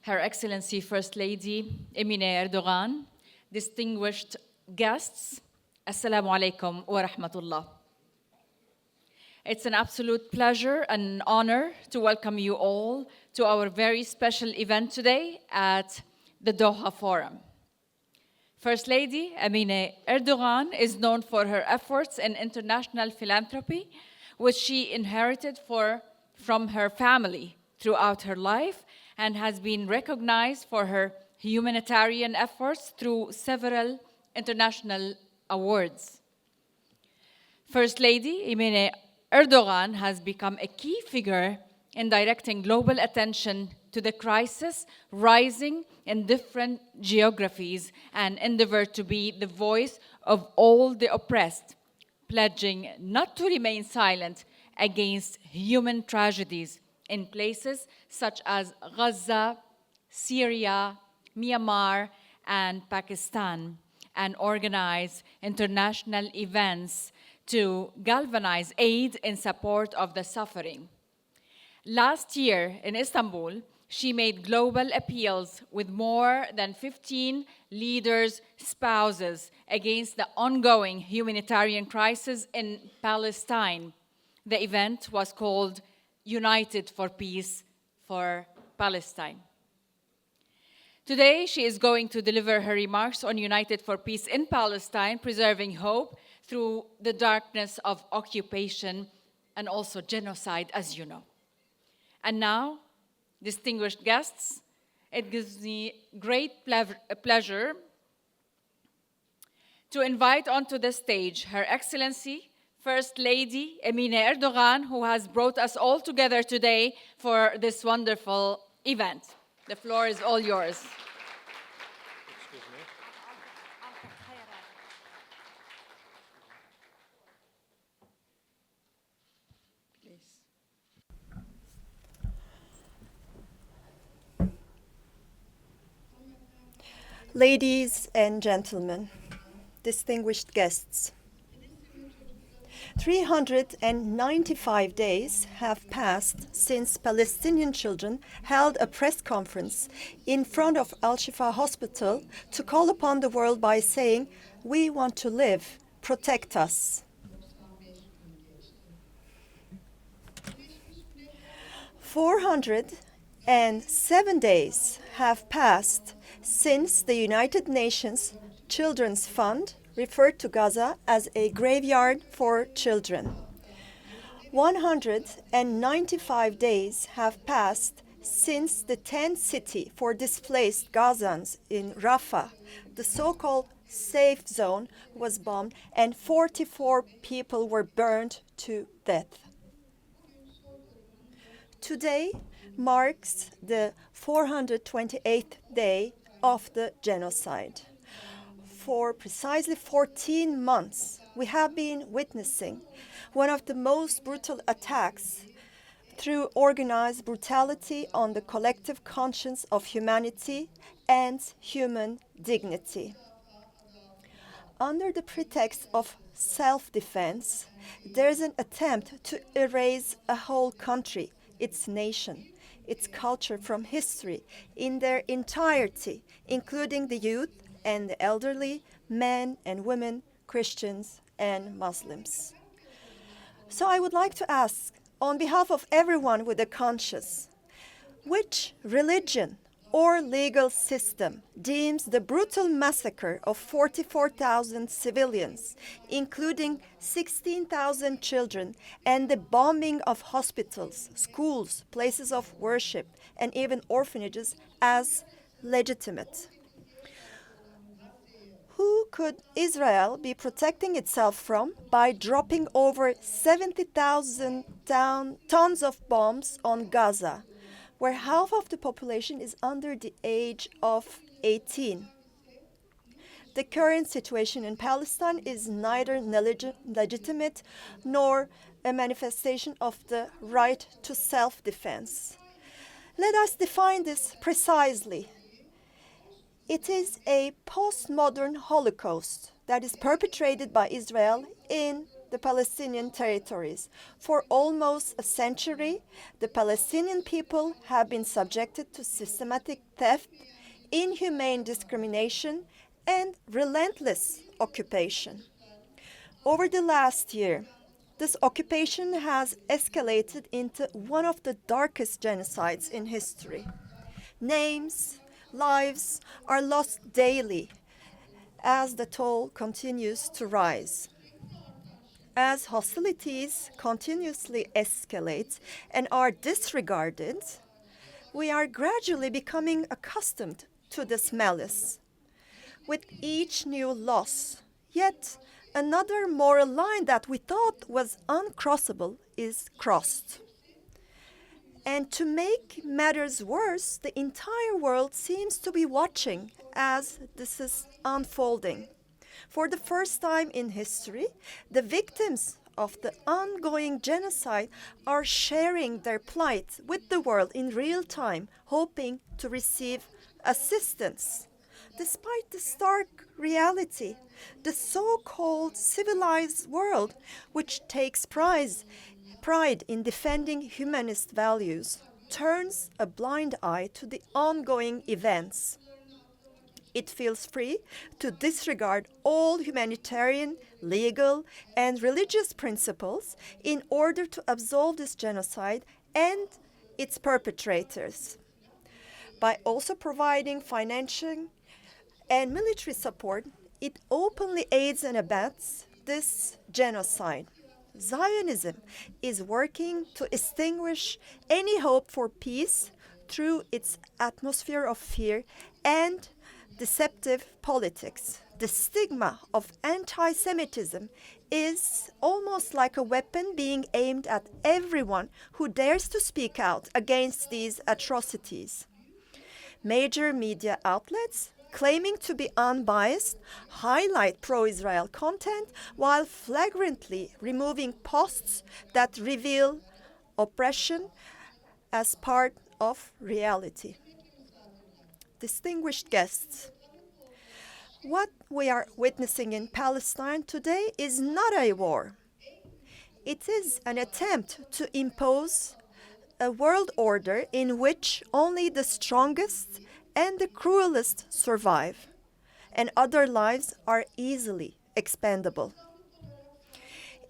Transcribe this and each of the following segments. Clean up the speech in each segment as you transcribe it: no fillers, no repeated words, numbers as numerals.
Her Excellency First Lady Emine Erdoğan, distinguished guests, Assalamu alaikum wa rahmatullah. It's an absolute pleasure and honor to welcome you all to our very special event today at the Doha Forum. First Lady Emine Erdoğan is known for her efforts in international philanthropy, which she inherited from her family throughout her life, and has been recognized for her humanitarian efforts through several international awards. First Lady Emine Erdoğan has become a key figure in directing global attention to the crisis rising in different geographies and endeavored to be the voice of all the oppressed, pledging not to remain silent against human tragedies in places such as Gaza, Syria, Myanmar, and Pakistan, and organize international events to galvanize aid in support of the suffering. Last year in Istanbul, she made global appeals with more than 15 leaders' spouses against the ongoing humanitarian crisis in Palestine. The event was called United for Peace for Palestine. Today, she is going to deliver her remarks on United for Peace in Palestine, preserving hope through the darkness of occupation and also genocide, as you know. And now, distinguished guests, it gives me great pleasure to invite onto the stage Her Excellency, First Lady Emine Erdoğan, who has brought us all together today for this wonderful event. The floor is all yours. Excuse me. Please. Ladies and gentlemen, distinguished guests, 395 days have passed since Palestinian children held a press conference in front of Al-Shifa Hospital to call upon the world by saying, "We want to live, protect us." 407 days have passed since the United Nations Children's Fund referred to Gaza as a graveyard for children. 195 days have passed since the tent city for displaced Gazans in Rafah, the so-called safe zone, was bombed and 44 people were burned to death. Today marks the 428th day of the genocide. For precisely 14 months, we have been witnessing one of the most brutal attacks through organized brutality on the collective conscience of humanity and human dignity. Under the pretext of self-defense, there is an attempt to erase a whole country, its nation, its culture from history in their entirety, including the youth and the elderly, men and women, Christians and Muslims. So I would like to ask, on behalf of everyone with a conscience, which religion or legal system deems the brutal massacre of 44,000 civilians, including 16,000 children, and the bombing of hospitals, schools, places of worship, and even orphanages as legitimate? Who could Israel be protecting itself from by dropping over 70,000 tons of bombs on Gaza, where half of the population is under the age of 18? The current situation in Palestine is neither legitimate nor a manifestation of the right to self-defense. Let us define this precisely. It is a postmodern Holocaust that is perpetrated by Israel in the the Palestinian territories. For almost a century, the Palestinian people have been subjected to systematic theft, inhumane discrimination, and relentless occupation. Over the last year, this occupation has escalated into one of the darkest genocides in history. Names, lives are lost daily as the toll continues to rise. As hostilities continuously escalate and are disregarded, we are gradually becoming accustomed to this malice. With each new loss, yet another moral line that we thought was uncrossable is crossed. And to make matters worse, the entire world seems to be watching as this is unfolding. For the first time in history, the victims of the ongoing genocide are sharing their plight with the world in real time, hoping to receive assistance. Despite the stark reality, the so-called civilized world, which takes pride in defending humanist values, turns a blind eye to the ongoing events. It feels free to disregard all humanitarian, legal, and religious principles in order to absolve this genocide and its perpetrators. By also providing financial and military support, it openly aids and abets this genocide. Zionism is working to extinguish any hope for peace through its atmosphere of fear and deceptive politics. The stigma of anti-Semitism is almost like a weapon being aimed at everyone who dares to speak out against these atrocities. Major media outlets, claiming to be unbiased, highlight pro-Israel content while flagrantly removing posts that reveal oppression as part of reality. Distinguished guests, what we are witnessing in Palestine today is not a war. It is an attempt to impose a world order in which only the strongest and the cruelest survive, and other lives are easily expendable.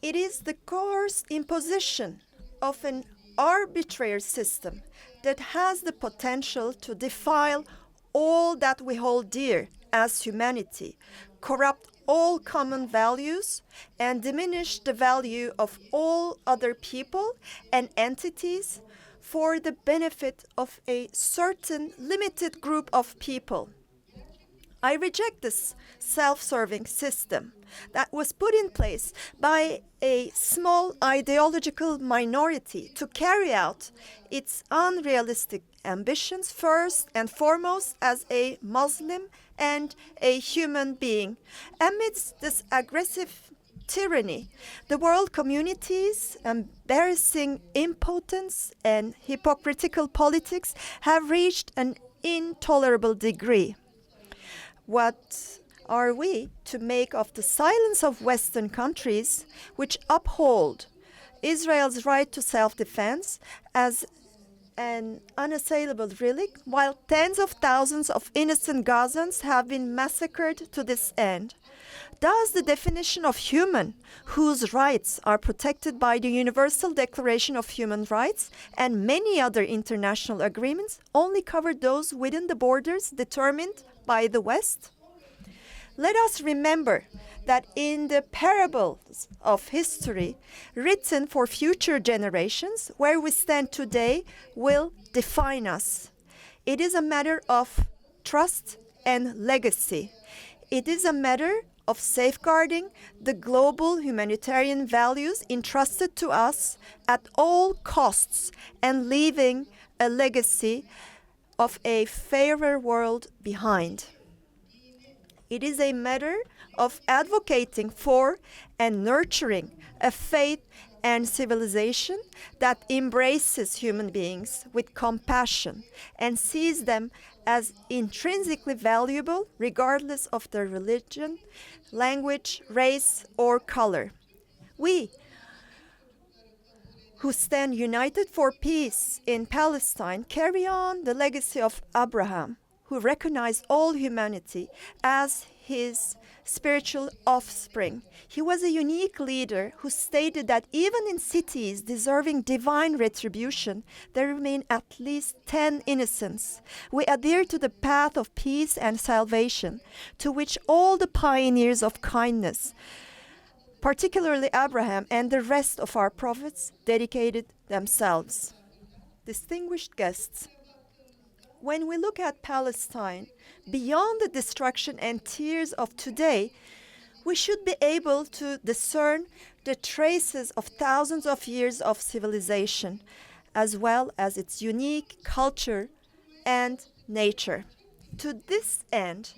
It is the coerced imposition of an arbitrary system that has the potential to defile all that we hold dear as humanity, corrupt all common values, and diminish the value of all other people and entities for the benefit of a certain limited group of people. I reject this self-serving system that was put in place by a small ideological minority to carry out its unrealistic ambitions first and foremost as a Muslim and a human being. Amidst this aggressive tyranny, the world community's embarrassing impotence and hypocritical politics have reached an intolerable degree. What are we to make of the silence of Western countries which uphold Israel's right to self-defense as an unassailable relic, while tens of thousands of innocent Gazans have been massacred to this end? Does the definition of human, whose rights are protected by the Universal Declaration of Human Rights and many other international agreements, only cover those within the borders determined by the West? Let us remember that in the parables of history written for future generations, where we stand today will define us. It is a matter of trust and legacy. It is a matter of safeguarding the global humanitarian values entrusted to us at all costs and leaving a legacy of a fairer world behind. It is a matter of advocating for and nurturing a faith and civilization that embraces human beings with compassion and sees them as intrinsically valuable regardless of their religion, language, race, or color. We who stand united for peace in Palestine carry on the legacy of Abraham, who recognized all humanity as his spiritual offspring. He was a unique leader who stated that even in cities deserving divine retribution, there remain at least 10 innocents. We adhere to the path of peace and salvation, to which all the pioneers of kindness, particularly Abraham and the rest of our prophets, dedicated themselves. Distinguished guests, when we look at Palestine, beyond the destruction and tears of today, we should be able to discern the traces of thousands of years of civilization, as well as its unique culture and nature. To this end,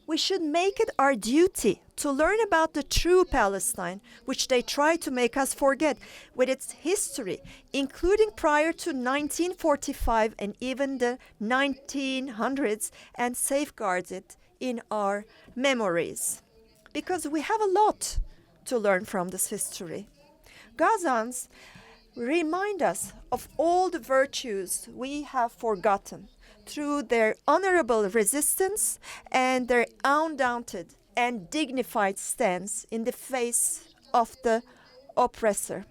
we should make it our duty to learn about the true Palestine, which they try to make us forget, with its history, including prior to 1945 and even the 1900s, and safeguard it in our memories. Because we have a lot to learn from this history. Gazans remind us of all the virtues we have forgotten through their honorable resistance and their undaunted and dignified stance in the face of the oppressor.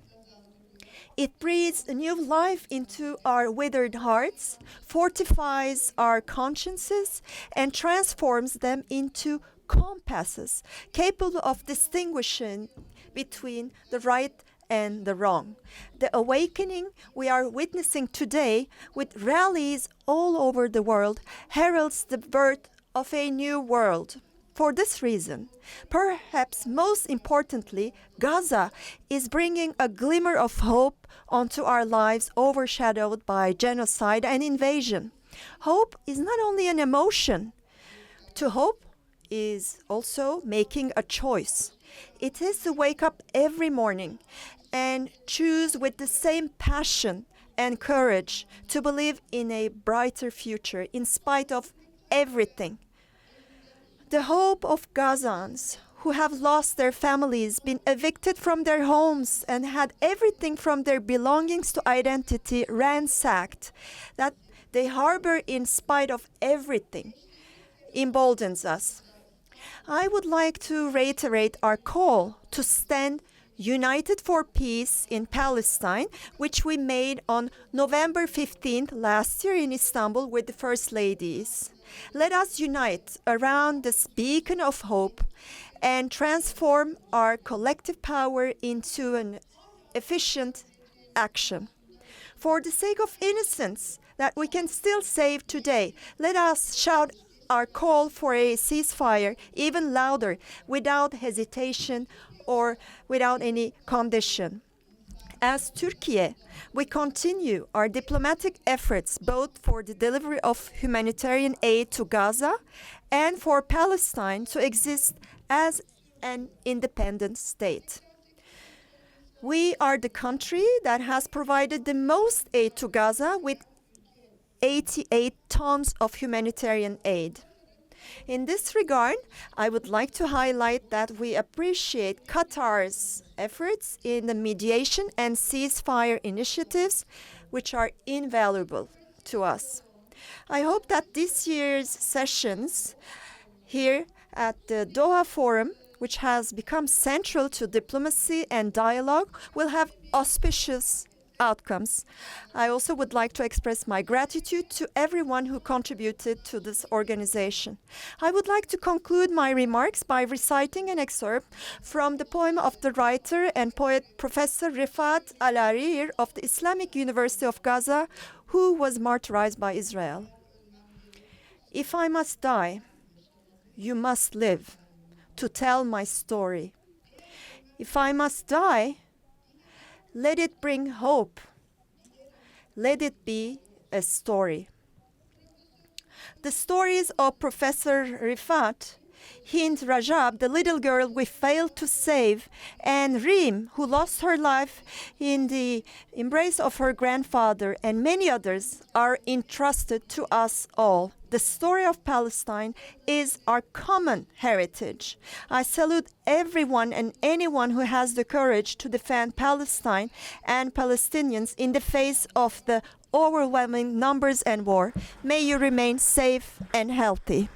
It breathes a new life into our withered hearts, fortifies our consciences, and transforms them into compasses capable of distinguishing between the right and the wrong. The awakening we are witnessing today, with rallies all over the world, heralds the birth of a new world. For this reason, perhaps most importantly, Gaza is bringing a glimmer of hope onto our lives overshadowed by genocide and invasion. Hope is not only an emotion. To hope is also making a choice. It is to wake up every morning and choose with the same passion and courage to believe in a brighter future in spite of everything. The hope of Gazans who have lost their families, been evicted from their homes, and had everything from their belongings to identity ransacked, that they harbor in spite of everything, emboldens us. I would like to reiterate our call to stand united for peace in Palestine, which we made on November 15th last year in Istanbul with the First Ladies. Let us unite around this beacon of hope and transform our collective power into an efficient action. For the sake of innocence that we can still save today, let us shout our call for a ceasefire even louder, without hesitation or without any condition. As Türkiye, we continue our diplomatic efforts both for the delivery of humanitarian aid to Gaza and for Palestine to exist as an independent state. We are the country that has provided the most aid to Gaza, with 88 tons of humanitarian aid. In this regard, I would like to highlight that we appreciate Qatar's efforts in the mediation and ceasefire initiatives, which are invaluable to us. I hope that this year's sessions here at the Doha Forum, which has become central to diplomacy and dialogue, will have auspicious outcomes. I also would like to express my gratitude to everyone who contributed to this organization. I would like to conclude my remarks by reciting an excerpt from the poem of the writer and poet Professor Rifat Al-Arir of the Islamic University of Gaza, who was martyrized by Israel. If I must die, you must live to tell my story. If I must die, let it bring hope. Let it be a story. The stories of Professor Rifat Hind Rajab, the little girl we failed to save, and Reem, who lost her life in the embrace of her grandfather, and many others are entrusted to us all. The story of Palestine is our common heritage. I salute everyone and anyone who has the courage to defend Palestine and Palestinians in the face of the overwhelming numbers and war. May you remain safe and healthy.